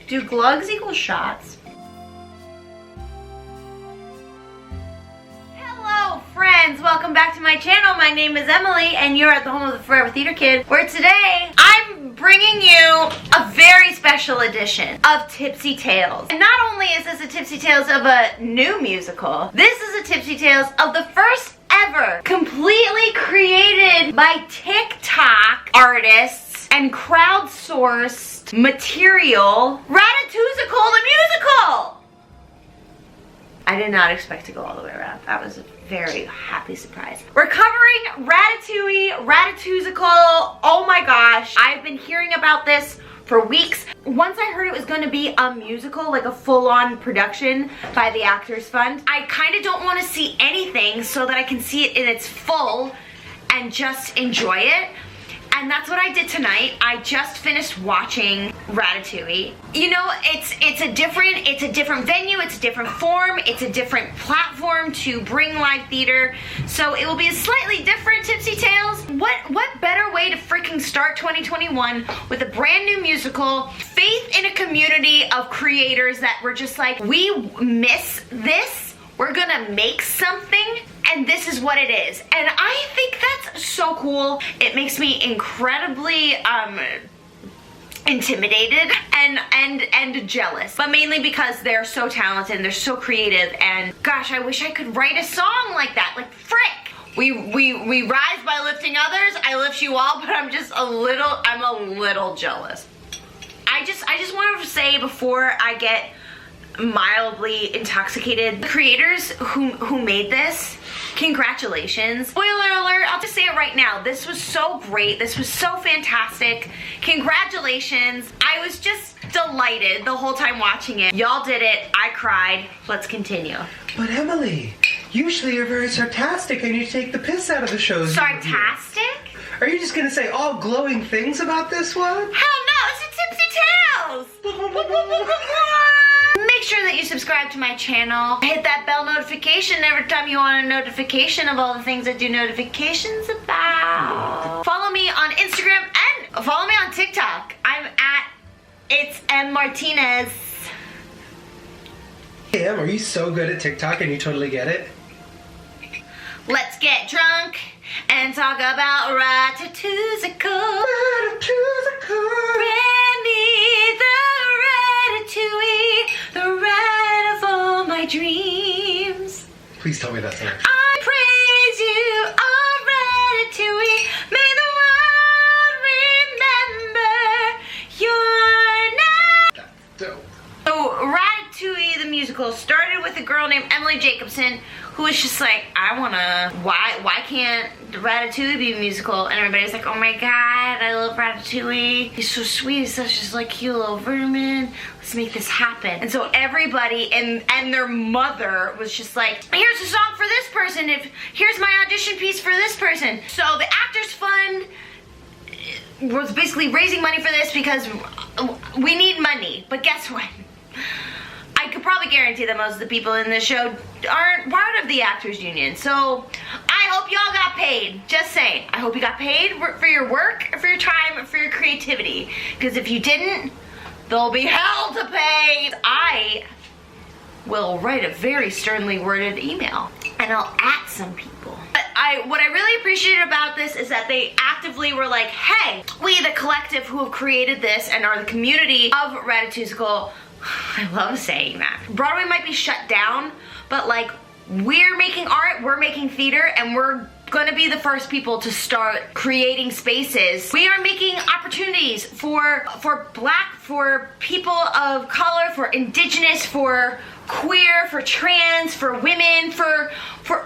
Do glugs equal shots? Hello friends, welcome back to my channel. My name is Emily and you're at the home of the Forever Theater Kid, where today I'm bringing you a very special edition of Tipsy Tales. And not only is this a Tipsy Tales of a new musical, this is a Tipsy Tales of the first ever completely created by TikTok artists and crowdsourced material, Ratatousical the Musical! I did not expect to go all the way around. That was a very happy surprise. We're covering Ratatouille, Ratatousical. Oh my gosh. I've been hearing about this for weeks. Once I heard it was going to be a musical, like a full-on production by the Actors Fund, I kind of don't want to see anything so that I can see it in its full and just enjoy it. And that's what I did tonight. I just finished watching Ratatouille. You know, it's a different venue, it's a different form, it's a different platform to bring live theater. So it will be a slightly different Tipsy Tales. What better way to freaking start 2021 with a brand new musical, faith in a community of creators that were just like, we miss this, we're gonna make something, and this is what it is. And I think that's so cool. It makes me incredibly intimidated and jealous, but mainly because they're so talented and they're so creative, and gosh, I wish I could write a song like that. Like, frick! We rise by lifting others. I lift you all, but I'm a little jealous. I just wanted to say before I get mildly intoxicated, the creators who made this, congratulations. Spoiler alert, I'll just say it right now. This was so great. This was so fantastic. Congratulations. I was just delighted the whole time watching it. Y'all did it. I cried. Let's continue. But Emily, usually you're very sarcastic and you take the piss out of the shows. Sarcastic? Are you just gonna say all glowing things about this one? Hell no, it's a Tipsy Tales! Make sure that you subscribe to my channel. Hit that bell notification every time you want a notification of all the things I do notifications about. Follow me on Instagram and follow me on TikTok. I'm at It's M Martinez. Damn, are you so good at TikTok and you totally get it? Let's get drunk and talk about Ratatousical. Randy the Ratatouille, the rat of all my dreams. Please tell me that's an actual. I praise you, oh Ratatouille. May the world remember your name. That's dope. So Ratatouille the musical started with a girl named Emily Jacobson, who was just like, why can't Ratatouille be a musical? And everybody's like, oh my god, I love Ratatouille. He's so sweet, he's such just like cute little vermin. Let's make this happen. And so everybody and their mother was just like, here's a song for this person, here's my audition piece for this person. So the Actors Fund was basically raising money for this because we need money. But guess what? I could probably guarantee that most of the people in this show aren't part of the Actors Union. So I hope y'all got paid. Just saying. I hope you got paid for your work, for your time, for your creativity. Because if you didn't, there'll be hell to pay. I will write a very sternly worded email and I'll at some people. But what I really appreciated about this is that they actively were like, hey, we the collective who have created this and are the community of Ratatousical. I love saying that. Broadway might be shut down, but like, we're making art, we're making theater, and we're gonna be the first people to start creating spaces. We are making opportunities for Black, for people of color, for Indigenous, for queer, for trans, for women, for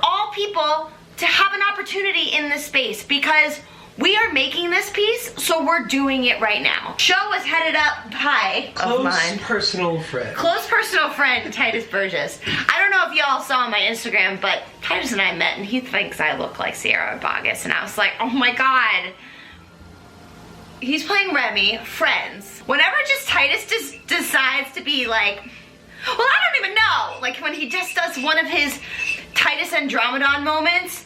all people to have an opportunity in this space, because we are making this piece, so we're doing it right now. Show was headed up by Close personal friend. Close personal friend, Titus Burgess. I don't know if y'all saw on my Instagram, but Titus and I met and he thinks I look like Sierra Bogus, and I was like, oh my god. He's playing Remy, Friends. Whenever just Titus just decides to be like, well, I don't even know. Like when he just does one of his Titus Andromedon moments,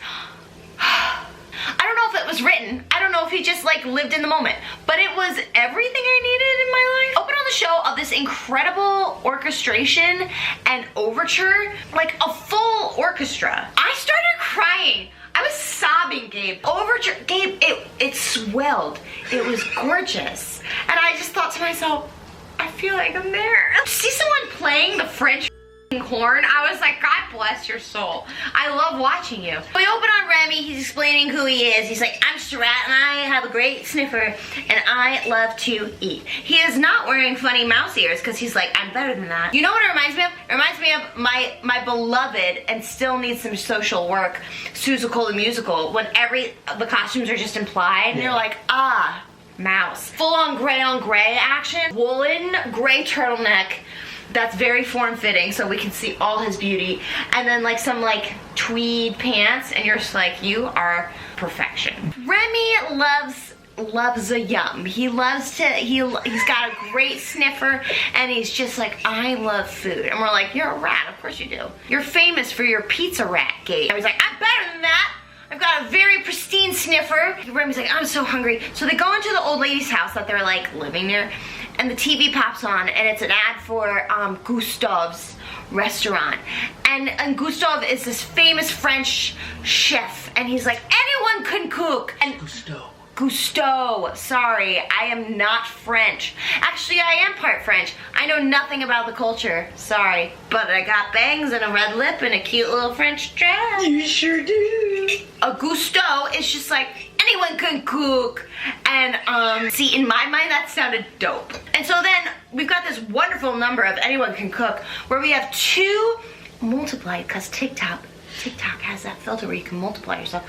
I don't know if it was written. I don't know if he just like lived in the moment, but it was everything I needed in my life. Open on the show of this this incredible orchestration and overture, like a full orchestra. I started crying. I was sobbing, Gabe. Overture, Gabe, it swelled. It was gorgeous. And I just thought to myself, I feel like I'm there. See someone playing the French horn? I was like, God bless your soul. I love watching you. We open on Remy. He's explaining who he is. He's like, I'm Strat and I have a great sniffer and I love to eat. He is not wearing funny mouse ears because he's like, I'm better than that. You know what it reminds me of? It reminds me of my beloved and still needs some social work, Ratatouille the Musical, when the costumes are just implied and you're like, ah, mouse. Full on gray action. Woolen gray turtleneck. That's very form-fitting, so we can see all his beauty. And then like some like tweed pants, and you're just like, you are perfection. Remy loves a yum. He's got a great sniffer, and he's just like, I love food. And we're like, you're a rat, of course you do. You're famous for your pizza rat, Gabe. And he's like, I'm better than that. I've got a very pristine sniffer. Remy's like, I'm so hungry. So they go into the old lady's house that they're like living near, and the TV pops on, and it's an ad for Gustave's restaurant. And Gustave is this famous French chef, and he's like, anyone can cook. And Gusteau, sorry, I am not French. Actually, I am part French. I know nothing about the culture, sorry. But I got bangs and a red lip and a cute little French dress. You sure do. A Gusteau is just like, anyone can cook. And see, in my mind, that sounded dope. And so then we've got this wonderful number of anyone can cook, where we have two multiplied, because TikTok has that filter where you can multiply yourself.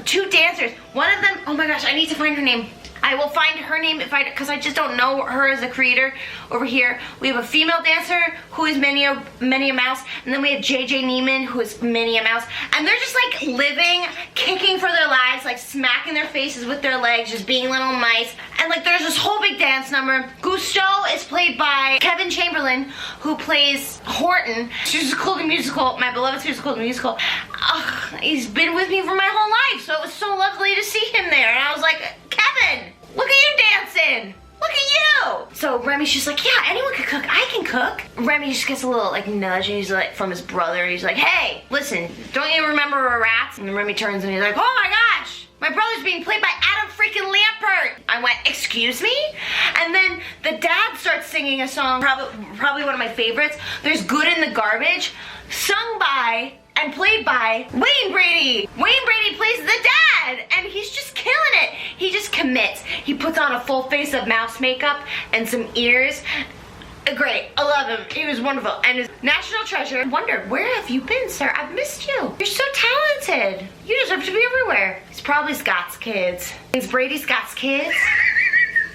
Two dancers. One of them, oh my gosh, I need to find her name. I will find her name because I just don't know her as a creator. Over here, we have a female dancer who is Minnie a Mouse, and then we have JJ Neiman who is Minnie a Mouse, and they're just like living, kicking for their lives, like smacking their faces with their legs, just being little mice, and like there's this whole big dance number. Gusteau is played by Kevin Chamberlain, who plays Horton. Ratatouille the Musical, my beloved Ratatouille the Musical. He's been with me for my whole life, so it was so lovely to see him there, and I was like, Kevin, look at you dancing! Look at you! So Remy's just like, yeah, anyone can cook. I can cook. Remy just gets a little like nudge, and he's like, from his brother. He's like, hey, listen, don't you remember we're rats? And then Remy turns and he's like, oh my gosh, my brother's being played by Adam freaking Lampert. I went, excuse me? And then the dad starts singing a song, probably one of my favorites. There's Good in the Garbage, sung by and played by Wayne Brady. Wayne Brady plays the dad, and he's just killing it. He just commits. He puts on a full face of mouse makeup and some ears. Great, I love him. He was wonderful. And his national treasure. I wondered, where have you been, sir? I've missed you. You're so talented. You deserve to be everywhere. He's probably Scott's kids. He's Brady Scott's kids.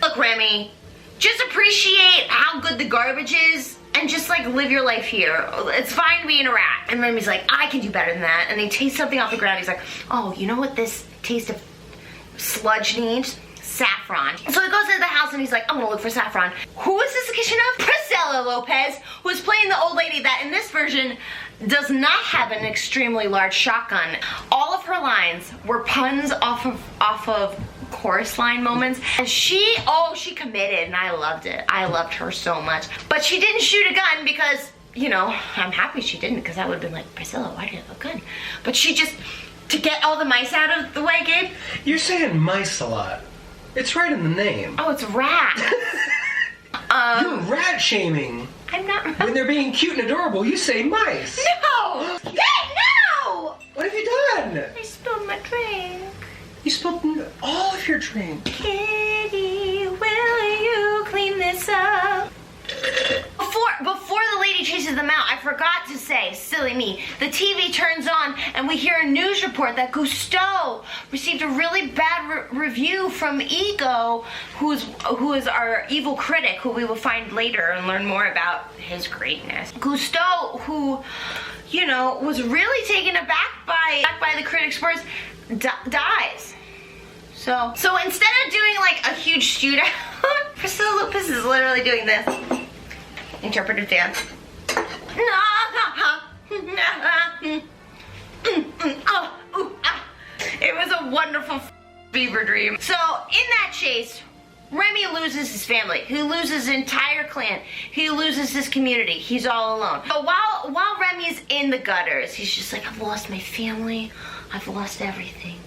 Look, Remy, just appreciate how good the garbage is and just like live your life here. It's fine being a rat. And Remy's like, I can do better than that. And they taste something off the ground. He's like, oh, you know what this taste of sludge needs? Saffron. So he goes into the house and he's like, I'm gonna look for saffron. Who is this a kitchen of? Priscilla Lopez, who is playing the old lady that in this version does not have an extremely large shotgun. All of her lines were puns off of chorus line moments, and she committed, and I loved it. I loved her so much. But she didn't shoot a gun because, you know, I'm happy she didn't, because that would have been like, Priscilla, why do you have a gun? But she just, to get all the mice out of the way, Gabe. You're saying mice a lot. It's right in the name. Oh, it's rat. You're rat shaming. I'm not. When they're being cute and adorable, you say mice. No! Hey, no! What have you done? I spilled my drink. You spilled all of your drink. Kitty, will you clean this up? Before the lady chases them out, I forgot to say, silly me, the TV turns on and we hear a news report that Gusteau received a really bad review from Ego, who is our evil critic, who we will find later and learn more about his greatness. Gusteau, who, you know, was really taken aback by the critics' words, dies. So instead of doing like a huge shootout, Priscilla Lopez is literally doing this. Interpretive dance. It was a wonderful fever dream. So in that chase, Remy loses his family. He loses his entire clan. He loses his community. He's all alone. But while Remy's in the gutters, he's just like, I've lost my family. I've lost everything.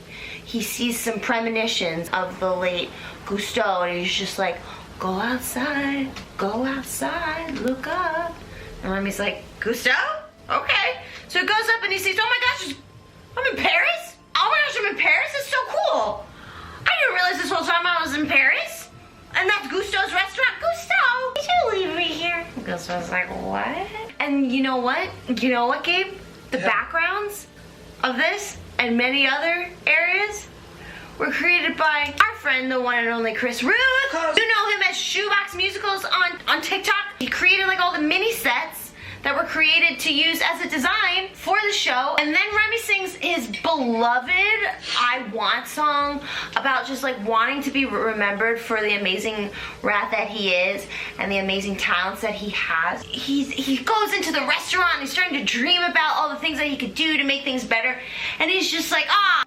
He sees some premonitions of the late Gusteau, and he's just like, go outside, look up. And Remy's like, Gusteau? Okay. So he goes up and he sees, oh my gosh, I'm in Paris? Oh my gosh, I'm in Paris? It's so cool. I didn't realize this whole time I was in Paris. And that's Gusteau's restaurant. Gusteau, did you leave me here? Gusteau's like, what? And you know what? You know what, Gabe? The backgrounds of this and many other areas were created by our friend, the one and only Chris Ruth. You know him as Shoebox Musicals on TikTok. He created like all the mini sets that were created to use as a design for the show. And then Remy sings his beloved I Want song about just like wanting to be remembered for the amazing rat that he is and the amazing talents that he has. He goes into the restaurant and he's starting to dream about all the things that he could do to make things better. And he's just like, I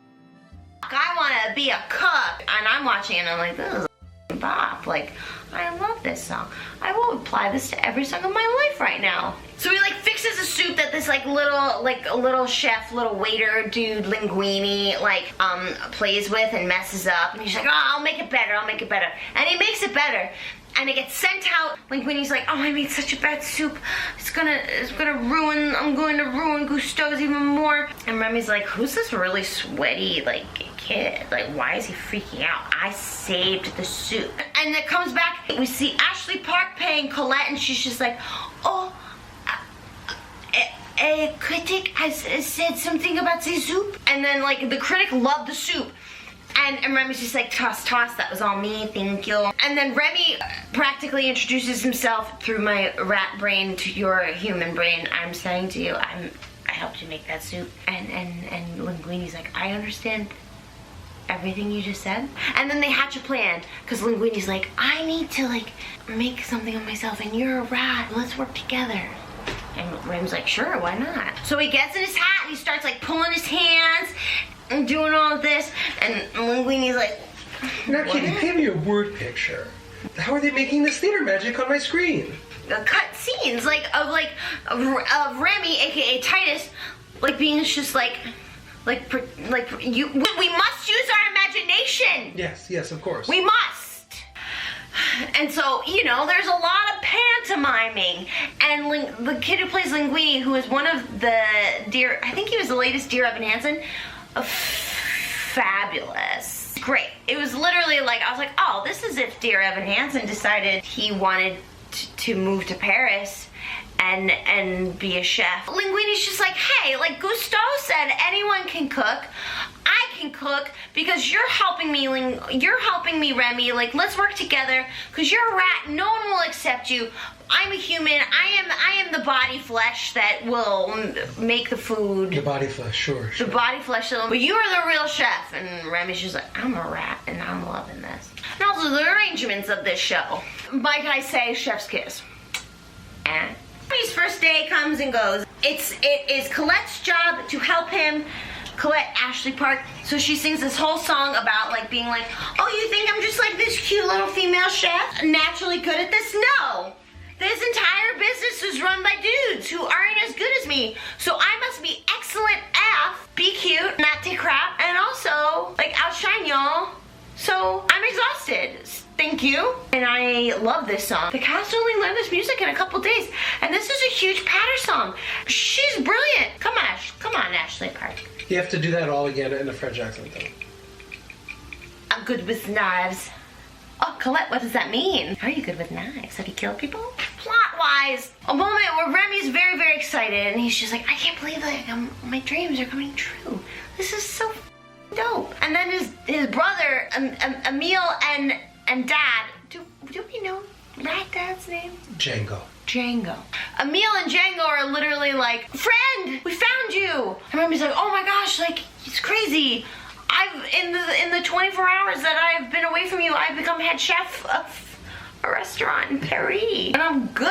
want to be a cook. And I'm watching and I'm like, this is a bop. Like, I love this song. I will apply this to every song of my life right now. So he like fixes a soup that this like little chef, little waiter dude, Linguini, like plays with and messes up. And he's like, I'll make it better, I'll make it better. And he makes it better. And it gets sent out. Linguini's like, I made such a bad soup. I'm going to ruin Gusteau's even more. And Remy's like, who's this really sweaty like kid? Like, why is he freaking out? I saved the soup. And it comes back, we see Ashley Park paying Colette, and she's just like, a critic has said something about the soup. And then like the critic loved the soup. And Remy's just like, toss, that was all me, thank you. And then Remy practically introduces himself through my rat brain to your human brain. I'm saying to you, I helped you make that soup. And Linguini's like, I understand everything you just said. And then they hatch a plan, because Linguini's like, I need to like make something of myself, and you're a rat, let's work together. And Remy's like, sure, why not? So he gets in his hat and he starts like pulling his hands and doing all of this, and Linguini's like, now, Kitty, paint me a word picture. How are they making this theater magic on my screen? Cut scenes of Remy, aka Titus, like being just like you. We must use our imagination. Yes, of course. We must. And so, you know, there's a lot of pantomiming. And the kid who plays Linguini, who is one of the I think he was the latest Dear Evan Hansen, fabulous. Great. It was literally like, I was like, oh, this is if Dear Evan Hansen decided he wanted to move to Paris and be a chef. Linguini's just like, hey, like Gusteau said, anyone can cook. I can cook because you're helping me, Remy. Like, let's work together because you're a rat. No one will accept you. I'm a human. I am the body flesh that will make the food. The body flesh, sure. The body flesh. But you are the real chef. And Remy's just like, I'm a rat and I'm loving this. And also the arrangements of this show. Might I say, chef's kiss. And his first day comes and goes. It is Colette's job to help him. Colette, Ashley Park. So she sings this whole song about like being like, oh, you think I'm just like this cute little female chef, naturally good at this? No. This entire business is run by dudes who aren't as good as me. So I must be excellent F, be cute, not take crap, and also like outshine y'all. So I'm exhausted. Thank you. And I love this song. The cast only learned this music in a couple days, and this is a huge patter song. She's brilliant. Come on, Ashley Park. You have to do that all again in a French accent, though. I'm good with knives. Oh, Colette, what does that mean? How are you good with knives? Have you killed people? Plot-wise, a moment where Remy's very, very excited, and he's just like, I can't believe my dreams are coming true. This is so dope. And then his brother, Emil and Dad, do we know Rat Dad's name? Django. Emil and Django are literally like, friend, we found you. And Remy's like, oh my gosh, like, it's crazy. In the 24 hours that I've been away from you, I've become head chef of a restaurant in Paris. And I'm good.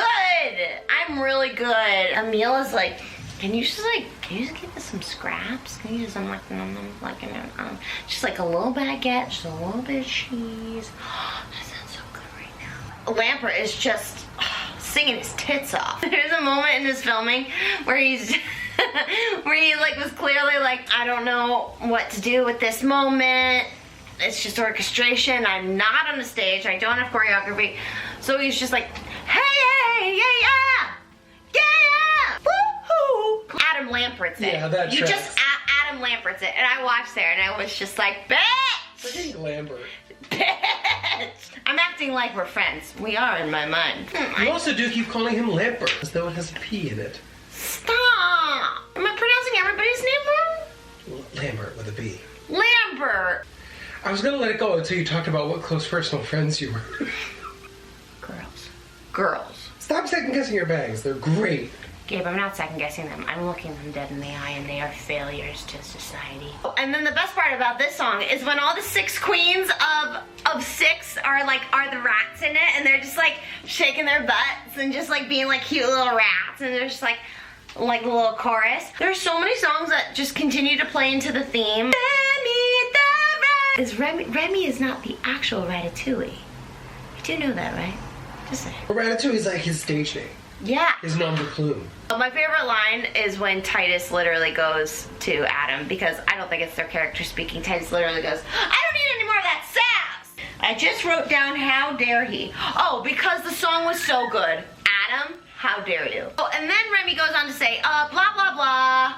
I'm really good. Emil is like, can you just give us some scraps? Can you just, just like a little baguette, just a little bit of cheese. That sounds so Lampert is just singing his tits off. There's a moment in this filming where he's where he like was clearly like, I don't know what to do with this moment. It's just orchestration. I'm not on the stage. I don't have choreography. So he's just like, hey, yeah, woo-hoo. Adam Lampert's it. Yeah, that You tracks. just Adam Lampert's it. And I watched there and I was just like, bitch! Freaking Lambert. Bitch! I'm acting like we're friends. We are in my mind. You also do keep calling him Lambert, as though it has a P in it. Stop! Am I pronouncing everybody's name wrong? Lambert with a B. Lambert! I was gonna let it go until you talked about what close personal friends you were. Girls. Stop second guessing your bags. They're great. Gabe, I'm not second guessing them. I'm looking them dead in the eye and they are failures to society. And then the best part about this song is when all the 6 queens of 6 are the rats in it and they're just like shaking their butts and just like being like cute little rats and they're just like a little chorus. There's so many songs that just continue to play into the theme. Remy is not the actual Ratatouille. You do know that, right? Just say. Ratatouille is like his stage name. Yeah. His nom de plume. My favorite line is when Titus literally goes to Adam, because I don't think it's their character speaking. Titus literally goes, I don't need any more of that sass. I just wrote down, how dare he? Oh, because the song was so good. Adam, how dare you? Oh, and then Remy goes on to say, blah, blah, blah.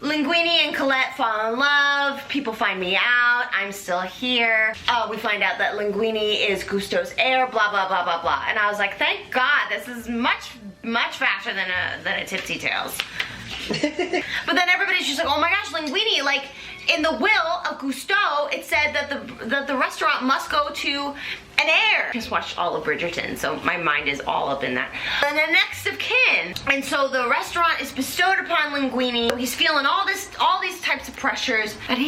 Linguini and Colette fall in love. People find me out. I'm still here. We find out that Linguini is Gusto's heir. Blah, blah, blah, blah, blah. And I was like, thank God, this is much faster than a Tipsy Tales. But then everybody's just like, oh my gosh, Linguini, like, in the will of Gusto, it said that the restaurant must go to an heir. I just watched all of Bridgerton, so my mind is all up in that. And the next of kin. And so the restaurant is bestowed upon Linguini. He's feeling all these types of pressures. And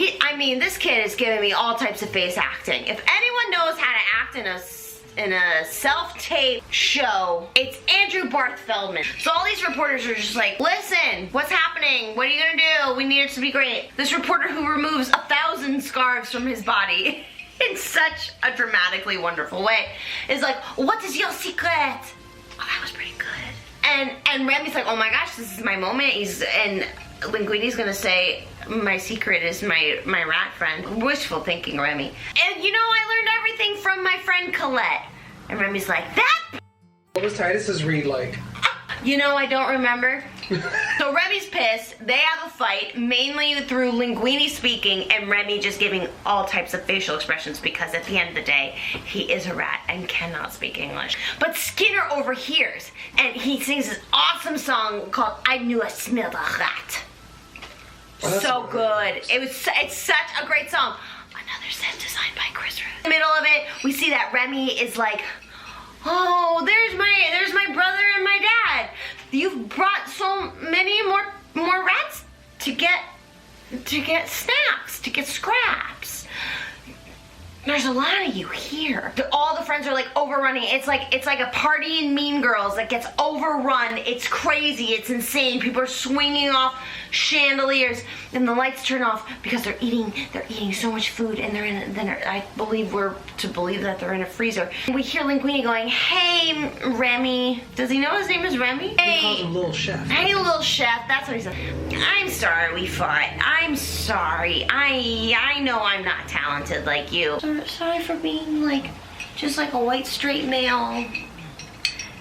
this kid is giving me all types of face acting. If anyone knows how to act in a self-tape show, it's Andrew Barth Feldman. So all these reporters are just like, listen, what's happening? What are you gonna do? We need it to be great. This reporter who removes 1,000 scarves from his body in such a dramatically wonderful way is like, what is your secret? Oh, that was pretty good. And Remy's like, oh my gosh, this is my moment. And Linguini's gonna say, my secret is my rat friend. Wishful thinking, Remy. And you know, I learned everything from my friend Colette. And Remy's like, that. What was Titus's read like? You know, I don't remember. So Remy's pissed. They have a fight, mainly through Linguini speaking and Remy just giving all types of facial expressions because at the end of the day, he is a rat and cannot speak English. But Skinner overhears and he sings this awesome song called I Knew I Smelled a Rat. Oh, so good. It's such a great song. Another set designed by Chris Root. In the middle of it, we see that Remy is like, oh, there's my brother and my dad. You've brought so many more rats to get snacks, to get scraps. There's a lot of you here. All the friends are like overrunning. It's like a party in Mean Girls that gets overrun. It's crazy. It's insane. People are swinging off chandeliers and the lights turn off because they're eating so much food and I believe that they're in a freezer. We hear Linguini going, hey, Remy. Does he know his name is Remy? Hey. He calls him Little Chef. Hey, Little Chef. That's what he said. I'm sorry we fought. I'm sorry. I know I'm not talented like you. Sorry for being like, just like a white straight male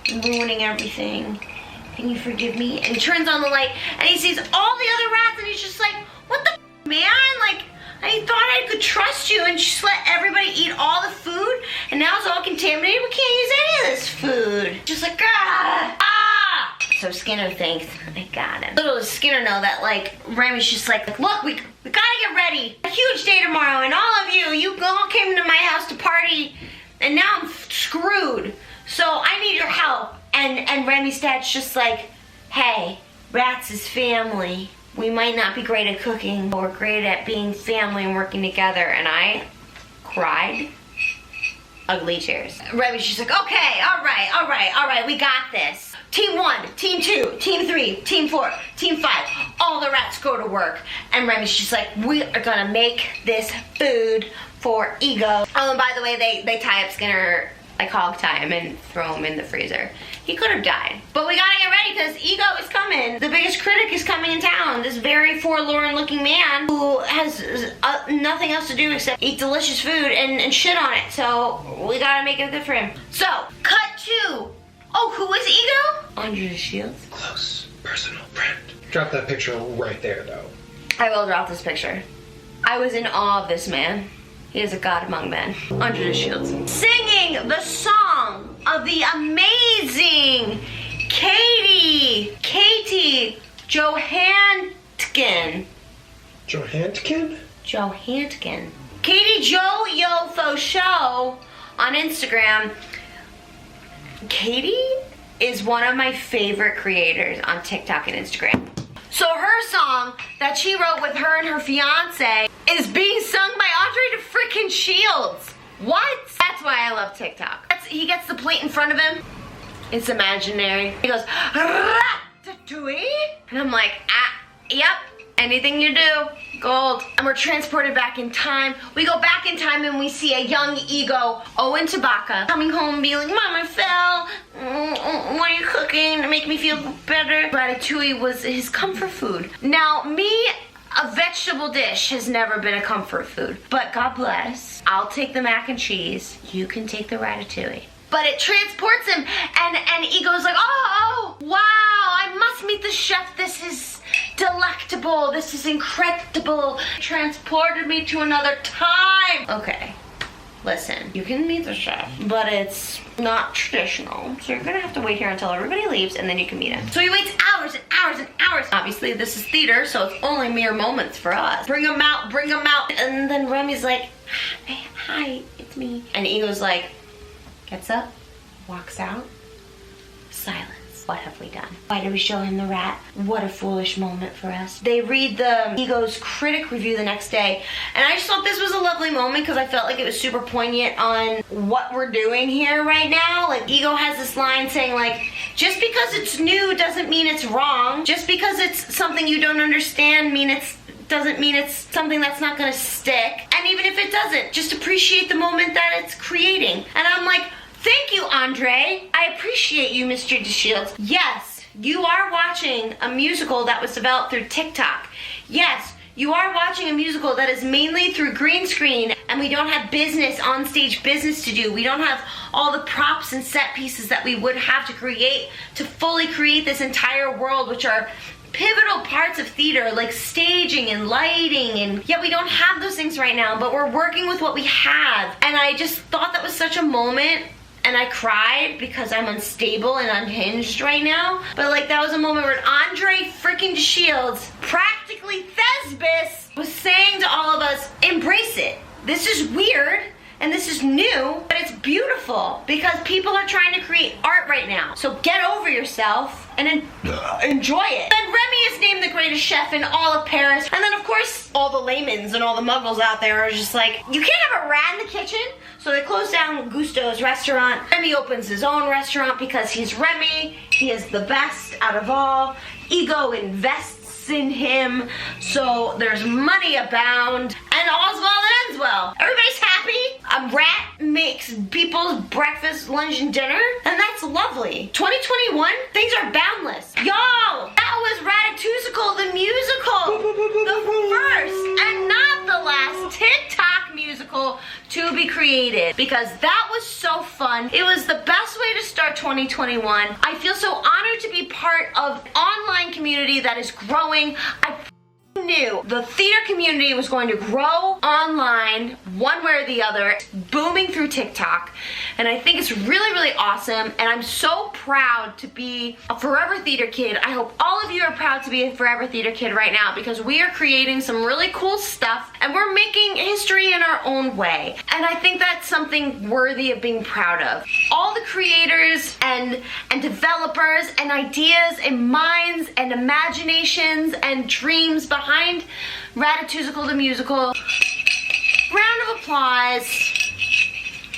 and ruining everything. Can you forgive me? And he turns on the light and he sees all the other rats and he's just like, what the man? Like, I thought I could trust you and just let everybody eat all the food and now it's all contaminated. We can't use any of this food. Just like, ah. So Skinner thinks they got him. Little does Skinner know that like Remy's just like, look, we gotta get ready. A huge day tomorrow and all of you all came to my house to party and now I'm screwed. So I need your help. And Remy's dad's just like, hey, rats is family. We might not be great at cooking, but we're great at being family and working together. And I cried. Ugly tears. Remy's just like, okay, all right, we got this. Team 1, Team 2, Team 3, Team 4, Team 5. All the rats go to work. And Remy's just like, we are gonna make this food for Ego. Oh, and by the way, they tie up Skinner like hog tie him and throw him in the freezer. He could have died. But we gotta get ready because Ego is coming. The biggest critic is coming in town. This very forlorn looking man who has nothing else to do except eat delicious food and shit on it. So we gotta make it good for him. So, cut to, oh, who is Ego? Andre the Shields. Close personal friend. Drop that picture right there, though. I will drop this picture. I was in awe of this man. He is a god among men. Andre the Shields. Singing the song of the amazing Katie Johantkin. Johantkin? Johantkin. Katie Jo Yo Fo Show on Instagram. Katie is one of my favorite creators on TikTok and Instagram. So her song that she wrote with her and her fiance is being sung by Andre the freaking Shields. What? That's why I love TikTok. He gets the plate in front of him. It's imaginary. He goes, ratatouille? And I'm like, yep. Anything you do, gold. And we're transported back in time. We go back in time and we see a young Ego, Owen Tabaka, coming home being like, Mom, I fell. What are you cooking to make me feel better? Ratatouille was his comfort food. Now, a vegetable dish has never been a comfort food. But God bless. I'll take the mac and cheese. You can take the ratatouille. But it transports him and Ego's like, oh, wow, I must meet the chef. This is delectable. This is incredible. Transported me to another time. Okay, listen, you can meet the chef, but it's not traditional. So you're gonna have to wait here until everybody leaves and then you can meet him. So he waits hours and hours and hours. Obviously this is theater, so it's only mere moments for us. Bring him out, bring him out. And then Remy's like, hi, it's me. And Ego's like, gets up, walks out, silence. What have we done? Why did we show him the rat? What a foolish moment for us. They read the Ego's critic review the next day, and I just thought this was a lovely moment because I felt like it was super poignant on what we're doing here right now. Like, Ego has this line saying, like, just because it's new doesn't mean it's wrong. Just because it's something you don't understand doesn't mean it's something that's not gonna stick. And even if it doesn't, just appreciate the moment that it's creating. And I'm like, thank you, Andre. I appreciate you, Mr. DeShields. Yes, you are watching a musical that was developed through TikTok. Yes, you are watching a musical that is mainly through green screen, and we don't have on-stage business to do. We don't have all the props and set pieces that we would have to fully create this entire world, which are pivotal parts of theater, like staging and lighting, and yeah, we don't have those things right now, but we're working with what we have. And I just thought that was such a moment, and I cried because I'm unstable and unhinged right now. But like, that was a moment where Andre freaking DeShields, practically Thesbis, was saying to all of us, embrace it. This is weird and this is new, but it's beautiful because people are trying to create art right now. So get over yourself and enjoy it. And Remy is named the greatest chef in all of Paris. And then of course, all the laymans and all the muggles out there are just like, you can't have a rat in the kitchen. So they close down Gusto's restaurant. Remy opens his own restaurant because he's Remy. He is the best out of all. Ego invests in him, so there's money abound, and all's well that ends well. Everybody's happy. A rat makes people's breakfast, lunch, and dinner, and that's lovely. 2021, things are boundless. Y'all, that was Ratatousical the Musical. The first and not the last TikTok musical to be created, because that was so fun. It was the best way to start 2021. I feel so honored to be part of an online community that is growing. I knew the theater community was going to grow online one way or the other. It's booming through TikTok, and I think it's really, really awesome, and I'm so proud to be a forever theater kid. I hope all of you are proud to be a forever theater kid right now, because we are creating some really cool stuff and we're making history in our own way, and I think that's something worthy of being proud of. All the creators and developers and ideas and minds and imaginations and dreams behind Ratatousical the Musical. Round of applause.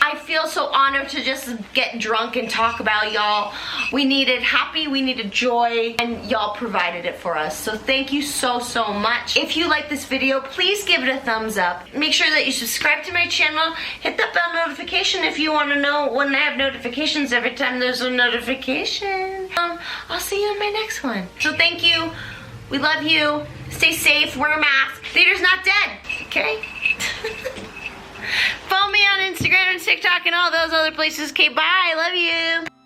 I feel so honored to just get drunk and talk about y'all. We needed happy, we needed joy, and y'all provided it for us. So thank you so, so much. If you like this video, please give it a thumbs up. Make sure that you subscribe to my channel. Hit that bell notification if you want to know when I have notifications every time there's a notification. I'll see you in my next one. So thank you. We love you. Stay safe. Wear a mask. Theater's not dead. Okay? Follow me on Instagram and TikTok and all those other places. Okay, bye. I love you.